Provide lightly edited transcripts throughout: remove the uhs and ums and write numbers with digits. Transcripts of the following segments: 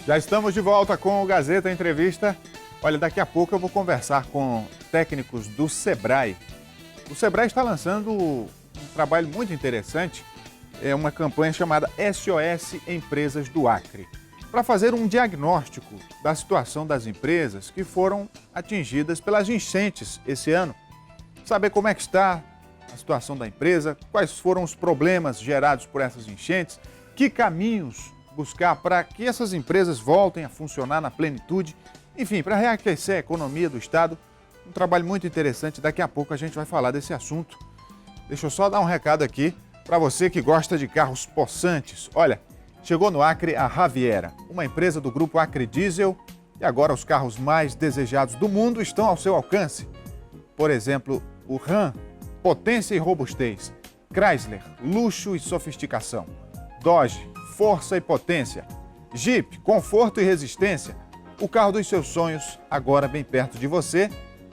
Já estamos de volta com o Gazeta Entrevista. Olha, daqui a pouco eu vou conversar com técnicos do Sebrae. O Sebrae está lançando um trabalho muito interessante, é uma campanha chamada SOS Empresas do Acre, para fazer um diagnóstico da situação das empresas que foram atingidas pelas enchentes esse ano. Saber como é que está a situação da empresa, quais foram os problemas gerados por essas enchentes, que caminhos buscar para que essas empresas voltem a funcionar na plenitude, enfim, para reaquecer a economia do Estado. Um trabalho muito interessante, daqui a pouco a gente vai falar desse assunto. Deixa eu só dar um recado aqui para você que gosta de carros possantes. Olha, chegou no Acre a Raviera, uma empresa do grupo Acre Diesel, e agora os carros mais desejados do mundo estão ao seu alcance. Por exemplo, o Ram, potência e robustez. Chrysler, luxo e sofisticação. Dodge, força e potência. Jeep, conforto e resistência. O carro dos seus sonhos, agora bem perto de você.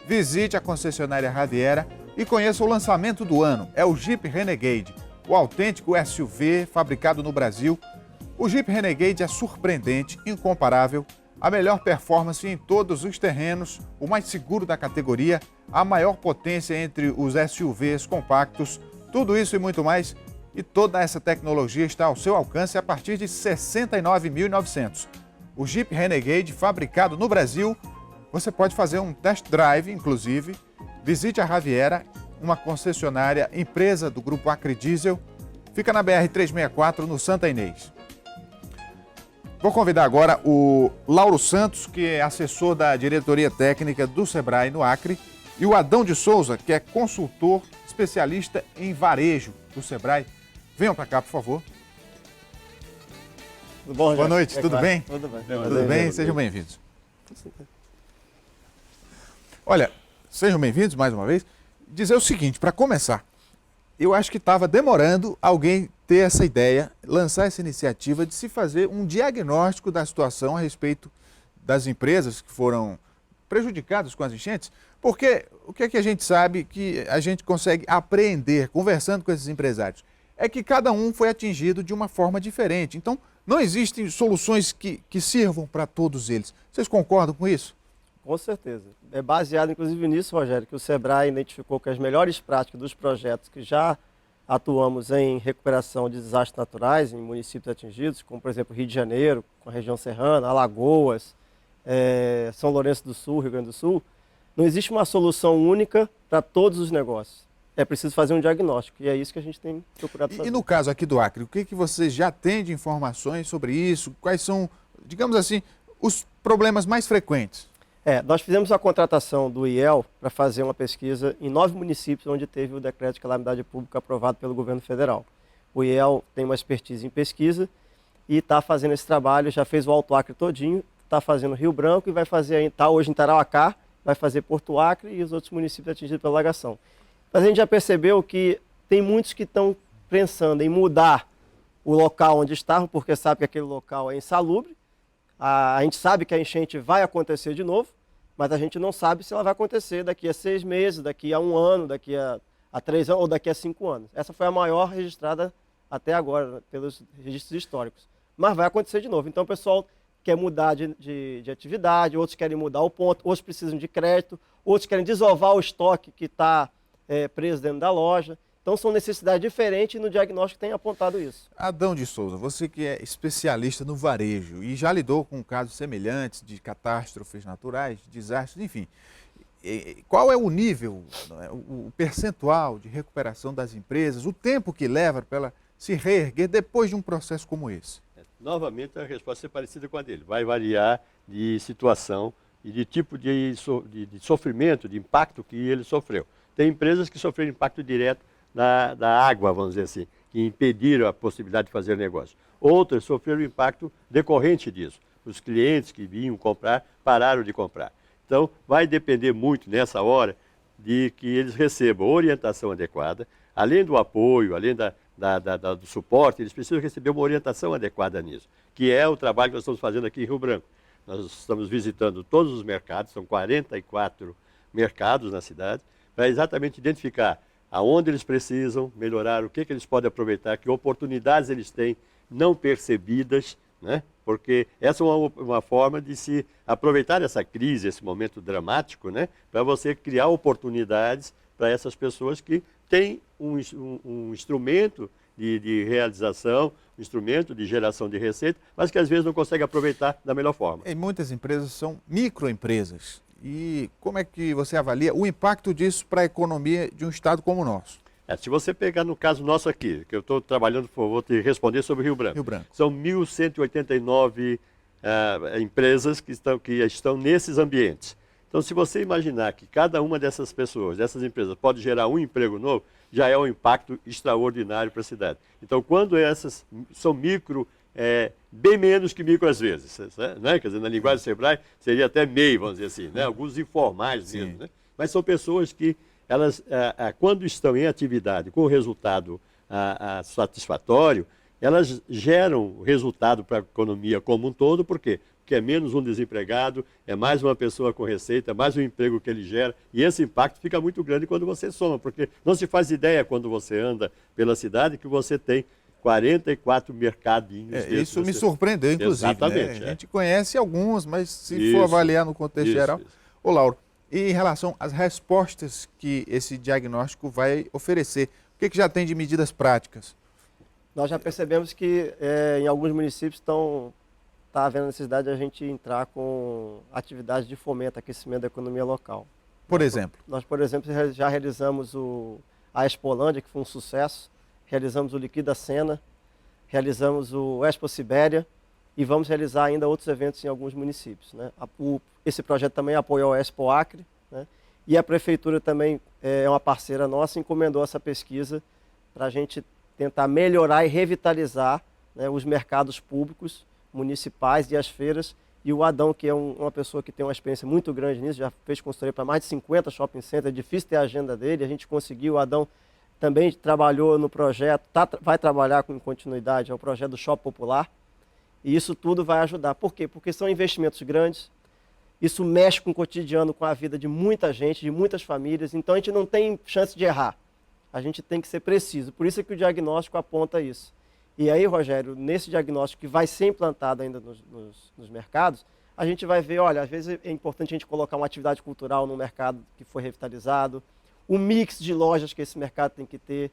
Visite a concessionária Raviera e conheça o lançamento do ano. É o Jeep Renegade, o autêntico SUV fabricado no Brasil. O Jeep Renegade é surpreendente, incomparável, a melhor performance em todos os terrenos, o mais seguro da categoria, a maior potência entre os SUVs compactos, tudo isso e muito mais. E toda essa tecnologia está ao seu alcance a partir de R$ 69.900. O Jeep Renegade, fabricado no Brasil, você pode fazer um test drive, inclusive. Visite a Raviera, uma concessionária, empresa do grupo Acre Diesel. Fica na BR-364, no Santa Inês. Vou convidar agora o Lauro Santos, que é assessor da diretoria técnica do Sebrae no Acre, e o Adão de Souza, que é consultor especialista em varejo do Sebrae. Venham para cá, por favor. Tudo bom, Boa noite, tudo bem? Tudo bem. Tudo bem? Sejam bem-vindos. Olha, sejam bem-vindos mais uma vez. Dizer o seguinte, para começar, eu acho que estava demorando alguém ter essa ideia, lançar essa iniciativa de se fazer um diagnóstico da situação a respeito das empresas que foram prejudicadas com as enchentes, porque o que é que a gente sabe que a gente consegue apreender conversando com esses empresários? É que cada um foi atingido de uma forma diferente. Então, não existem soluções que sirvam para todos eles. Vocês concordam com isso? Com certeza. É baseado, inclusive, nisso, Rogério, que o Sebrae identificou que as melhores práticas dos projetos que já atuamos em recuperação de desastres naturais em municípios atingidos, como, por exemplo, Rio de Janeiro, com a região serrana, Alagoas, São Lourenço do Sul, Rio Grande do Sul, não existe uma solução única para todos os negócios. É preciso fazer um diagnóstico, e é isso que a gente tem procurado fazer. E no caso aqui do Acre, o que você já tem de informações sobre isso? Quais são, digamos assim, os problemas mais frequentes? Nós fizemos a contratação do IEL para fazer uma pesquisa em 9 municípios onde teve o decreto de calamidade pública aprovado pelo governo federal. O IEL tem uma expertise em pesquisa e está fazendo esse trabalho, já fez o Alto Acre todinho, está fazendo Rio Branco e vai fazer, está hoje em Tarauacá, vai fazer Porto Acre e os outros municípios atingidos pela alagação. Mas a gente já percebeu que tem muitos que estão pensando em mudar o local onde estavam, porque sabe que aquele local é insalubre. A gente sabe que a enchente vai acontecer de novo, mas a gente não sabe se ela vai acontecer daqui a 6 meses, daqui a 1 ano, daqui a 3 anos ou daqui a 5 anos. Essa foi a maior registrada até agora, pelos registros históricos. Mas vai acontecer de novo. Então o pessoal quer mudar de atividade, outros querem mudar o ponto, outros precisam de crédito, outros querem desovar o estoque que está preso dentro da loja. Então são necessidades diferentes e no diagnóstico tem apontado isso. Adão de Souza, você que é especialista no varejo e já lidou com casos semelhantes de catástrofes naturais, desastres, enfim. Qual é o nível, o percentual de recuperação das empresas, o tempo que leva para ela se reerguer depois de um processo como esse? Novamente a resposta é parecida com a dele. Vai variar de situação e de tipo de sofrimento, de impacto que ele sofreu. Tem empresas que sofreram impacto direto da água, vamos dizer assim, que impediram a possibilidade de fazer negócio. Outras sofreram impacto decorrente disso. Os clientes que vinham comprar pararam de comprar. Então, vai depender muito nessa hora de que eles recebam orientação adequada, além do apoio, além do suporte, eles precisam receber uma orientação adequada nisso, que é o trabalho que nós estamos fazendo aqui em Rio Branco. Nós estamos visitando todos os mercados, são 44 mercados na cidade, para exatamente identificar aonde eles precisam melhorar, o que eles podem aproveitar, que oportunidades eles têm não percebidas, né, porque essa é uma forma de se aproveitar essa crise, esse momento dramático, né, para você criar oportunidades para essas pessoas que têm um instrumento de realização, um instrumento de geração de receita, mas que às vezes não consegue aproveitar da melhor forma. E muitas empresas são microempresas. E como é que você avalia o impacto disso para a economia de um estado como o nosso? Se você pegar no caso nosso aqui, que eu estou trabalhando, vou te responder sobre o Rio Branco. Rio Branco. São 1.189 empresas que estão nesses ambientes. Então, se você imaginar que cada uma dessas pessoas, dessas empresas, pode gerar um emprego novo, já é um impacto extraordinário para a cidade. Então, quando essas são micro, bem menos que micro às vezes, né? Quer dizer, na linguagem do Sebrae, seria até meio, vamos dizer assim, né? Alguns informais mesmo, né? Mas são pessoas que elas, quando estão em atividade com o resultado satisfatório, elas geram resultado para a economia como um todo, por quê? Porque é menos um desempregado, é mais uma pessoa com receita, é mais um emprego que ele gera, e esse impacto fica muito grande quando você soma, porque não se faz ideia quando você anda pela cidade que você tem 44 mercadinhos. Isso me surpreendeu, inclusive. Exatamente. Né? A gente conhece alguns, mas se for avaliar no contexto geral. Ô, Lauro, e em relação às respostas que esse diagnóstico vai oferecer, o que já tem de medidas práticas? Nós já percebemos que em alguns municípios está havendo necessidade de a gente entrar com atividades de fomento, aquecimento da economia local. Por exemplo? Nós, por exemplo, já realizamos a Expolândia, que foi um sucesso, realizamos o Liquida Sena, realizamos o Expo Sibéria e vamos realizar ainda outros eventos em alguns municípios. Né? Esse projeto também apoiou a Expo Acre, né? E a Prefeitura também é uma parceira nossa, encomendou essa pesquisa para a gente tentar melhorar e revitalizar, né, os mercados públicos, municipais e as feiras. E o Adão, que é uma pessoa que tem uma experiência muito grande nisso, já fez consultoria para mais de 50 shopping centers, é difícil ter a agenda dele, a gente conseguiu, o Adão também trabalhou no projeto, vai trabalhar com continuidade, é o projeto do Shopping Popular, e isso tudo vai ajudar. Por quê? Porque são investimentos grandes, isso mexe com o cotidiano, com a vida de muita gente, de muitas famílias, então a gente não tem chance de errar, a gente tem que ser preciso, por isso é que o diagnóstico aponta isso. E aí, Rogério, nesse diagnóstico que vai ser implantado ainda nos mercados, a gente vai ver, olha, às vezes é importante a gente colocar uma atividade cultural no mercado que foi revitalizado, o mix de lojas que esse mercado tem que ter.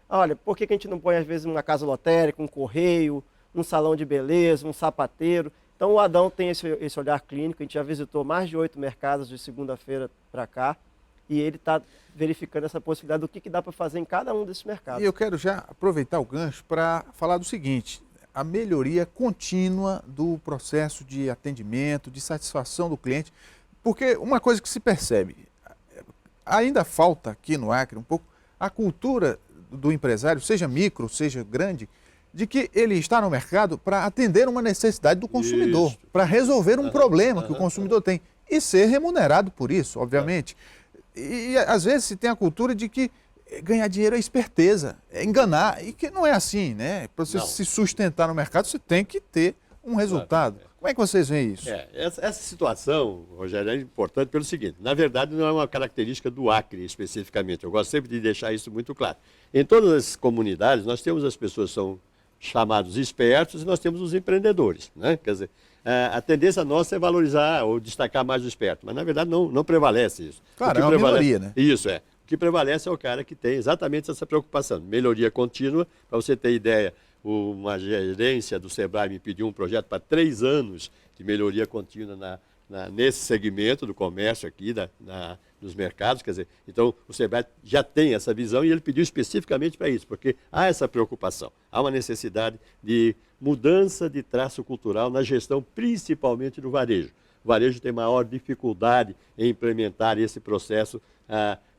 Olha, por que a gente não põe, às vezes, uma casa lotérica, um correio, um salão de beleza, um sapateiro? Então, o Adão tem esse olhar clínico, a gente já visitou mais de 8 mercados de segunda-feira para cá, e ele está verificando essa possibilidade do que dá para fazer em cada um desses mercados. E eu quero já aproveitar o gancho para falar do seguinte, a melhoria contínua do processo de atendimento, de satisfação do cliente, porque uma coisa que se percebe, ainda falta aqui no Acre um pouco a cultura do empresário, seja micro, seja grande, de que ele está no mercado para atender uma necessidade do consumidor, para resolver um problema que o consumidor tem e ser remunerado por isso, obviamente. E às vezes se tem a cultura de que ganhar dinheiro é esperteza, é enganar, e que não é assim, né? Para você se sustentar no mercado, você tem que ter um resultado. Como é que vocês veem isso? Essa situação, Rogério, é importante pelo seguinte, na verdade não é uma característica do Acre especificamente, eu gosto sempre de deixar isso muito claro. Em todas as comunidades nós temos as pessoas que são chamados espertos e nós temos os empreendedores, né? Quer dizer, a tendência nossa é valorizar ou destacar mais o esperto, mas na verdade não prevalece isso. Claro, é uma minoria, né? Isso, O que prevalece é o cara que tem exatamente essa preocupação, melhoria contínua. Para você ter ideia, uma gerência do Sebrae me pediu um projeto para 3 anos de melhoria contínua nesse segmento do comércio aqui, dos mercados, quer dizer, então o Sebrae já tem essa visão e ele pediu especificamente para isso, porque há essa preocupação, há uma necessidade de mudança de traço cultural na gestão, principalmente do varejo. O varejo tem maior dificuldade em implementar esse processo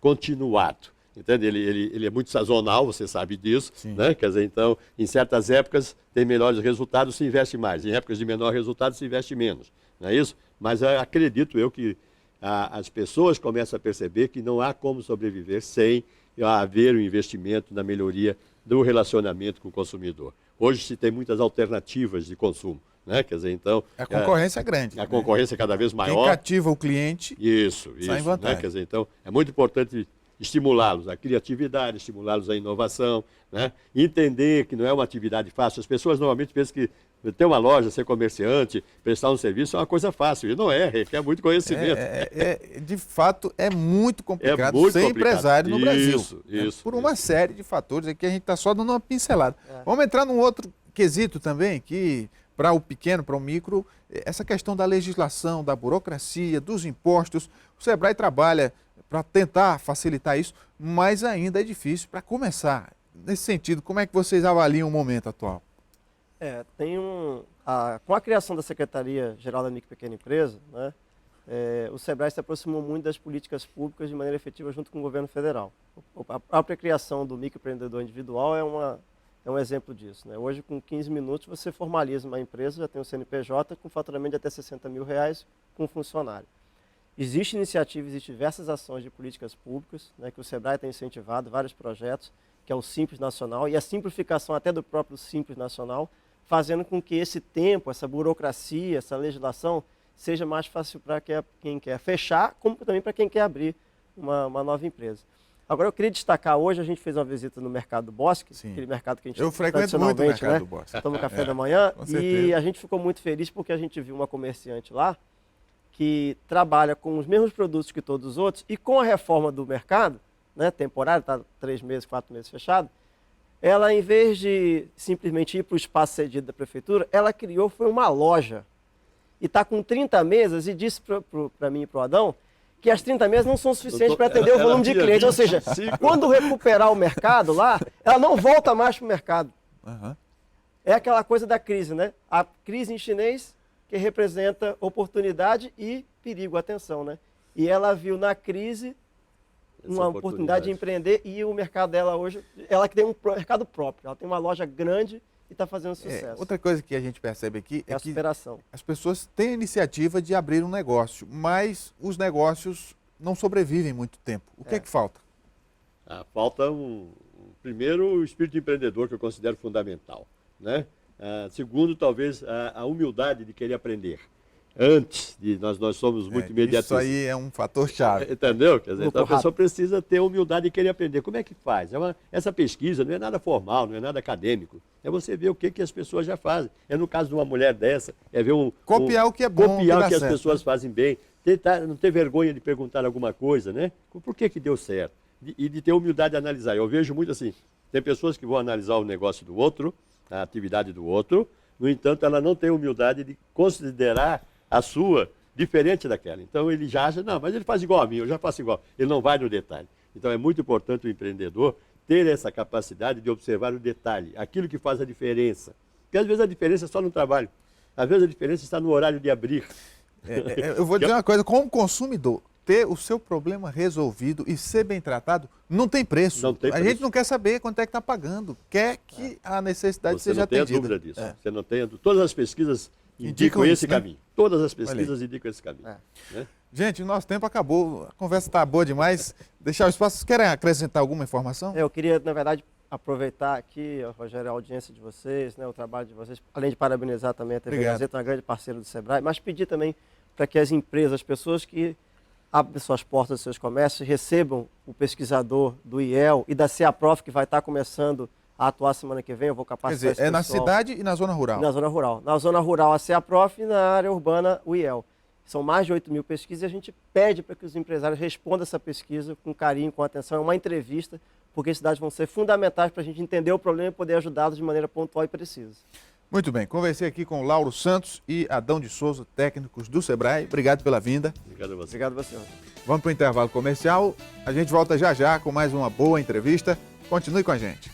continuado. Entende? Ele é muito sazonal, você sabe disso, né? Quer dizer, então, em certas épocas tem melhores resultados, se investe mais. Em épocas de menor resultado, se investe menos. Não é isso? Mas acredito eu que as pessoas começam a perceber que não há como sobreviver sem haver um investimento na melhoria do relacionamento com o consumidor. Hoje se tem muitas alternativas de consumo, né? Quer dizer, então... A concorrência é grande. A concorrência é cada vez maior. Quem cativa o cliente sai em vantagem. Né? Quer dizer, então, é muito importante estimulá-los à criatividade, estimulá-los à inovação, né? Entender que não é uma atividade fácil. As pessoas normalmente pensam que Ter uma loja, ser comerciante, prestar um serviço é uma coisa fácil. E não é, requer muito conhecimento. De fato, é muito complicado muito ser complicado. empresário no Brasil. Por uma Isso. série de fatores aqui, a gente está só dando uma pincelada. Vamos entrar num outro quesito também, que para o pequeno, para o micro, essa questão da legislação, da burocracia, dos impostos. O Sebrae trabalha para tentar facilitar isso, mas ainda é difícil para começar. Nesse sentido, como é que vocês avaliam o momento atual? Com a criação da Secretaria-Geral da Micro e Pequena Empresa, né, o Sebrae se aproximou muito das políticas públicas de maneira efetiva junto com o governo federal. A própria criação do microempreendedor individual é um exemplo disso, né? Hoje, com 15 minutos, você formaliza uma empresa, já tem um CNPJ com faturamento de até R$60 mil com funcionário. Existem diversas ações de políticas públicas, né, que o Sebrae tem incentivado, vários projetos, que é o Simples Nacional, e a simplificação até do próprio Simples Nacional, fazendo com que esse tempo, essa burocracia, essa legislação, seja mais fácil para quem quer fechar, como também para quem quer abrir uma nova empresa. Agora, eu queria destacar, hoje a gente fez uma visita no Mercado do Bosque, Sim. aquele mercado que a gente Eu frequento muito o Mercado do Bosque. Toma café da manhã, com e certeza. a gente ficou muito feliz porque a gente viu uma comerciante lá que trabalha com os mesmos produtos que todos os outros, e com a reforma do mercado, né, temporário, está 3 meses, 4 meses fechado, ela, em vez de simplesmente ir para o espaço cedido da prefeitura, ela foi uma loja. E está com 30 mesas, e disse para mim e para o Adão que as 30 mesas não são suficientes para atender o volume de clientes. Ou seja, quando recuperar o mercado lá, ela não volta mais para o mercado. Uhum. É aquela coisa da crise, né? A crise em chinês, que representa oportunidade e perigo, atenção, né? E ela viu na crise uma oportunidade de empreender, e o mercado dela hoje, ela que tem um mercado próprio, ela tem uma loja grande e está fazendo sucesso. Outra coisa que a gente percebe aqui é a que superação. as pessoas têm a iniciativa de abrir um negócio, mas os negócios não sobrevivem muito tempo. O que é que falta? Falta, primeiro, o espírito empreendedor, que eu considero fundamental, né? Segundo, talvez, a humildade de querer aprender. Antes de nós somos muito imediatistas. Isso aí é um fator chave. Entendeu? Quer dizer, então a pessoa precisa ter humildade de querer aprender. Como é que faz? Essa pesquisa não é nada formal, não é nada acadêmico. É você ver o que as pessoas já fazem. No caso de uma mulher dessa, é ver copiar o que é bom, copiar o que as pessoas fazem bem. Não ter vergonha de perguntar alguma coisa, né? Por que deu certo? E de ter humildade de analisar. Eu vejo muito assim, tem pessoas que vão analisar o negócio do outro, a atividade do outro, no entanto, ela não tem humildade de considerar a sua diferente daquela. Então ele já acha, não, mas ele faz igual a mim, eu já faço igual. Ele não vai no detalhe. Então é muito importante o empreendedor ter essa capacidade de observar o detalhe, aquilo que faz a diferença. Porque às vezes a diferença é só no trabalho. Às vezes a diferença está no horário de abrir. Eu vou dizer uma coisa, como consumidor, ter o seu problema resolvido e ser bem tratado não tem preço. Não tem preço. A gente não quer saber quanto é que está pagando, quer que a necessidade seja atendida. Você não tem a dúvida disso. Você não tem todas as pesquas indicam esse caminho. Todas as pesquisas indicam esse caminho. Né? Gente, o nosso tempo acabou, a conversa está boa demais. Deixar o espaço. Vocês querem acrescentar alguma informação? Eu queria, na verdade, aproveitar aqui, Rogério, a audiência de vocês, né, o trabalho de vocês, além de parabenizar também a TV Gazeta, uma grande parceira do Sebrae, mas pedir também para que as empresas, as pessoas que abrem suas portas dos seus comércios, recebam o pesquisador do IEL e da CEAPROF, que vai estar começando a atuar semana que vem. Eu vou capacitar esse pessoal. Na cidade e na zona rural? Na zona rural. Na zona rural, a CEAPROF, e na área urbana, o IEL. São mais de 8 mil pesquisas e a gente pede para que os empresários respondam essa pesquisa com carinho, com atenção. É uma entrevista, porque esses dados vão ser fundamentais para a gente entender o problema e poder ajudá-los de maneira pontual e precisa. Muito bem, conversei aqui com Lauro Santos e Adão de Souza, técnicos do Sebrae. Obrigado pela vinda. Obrigado a você. Obrigado a você. Vamos para o intervalo comercial. A gente volta já já com mais uma boa entrevista. Continue com a gente.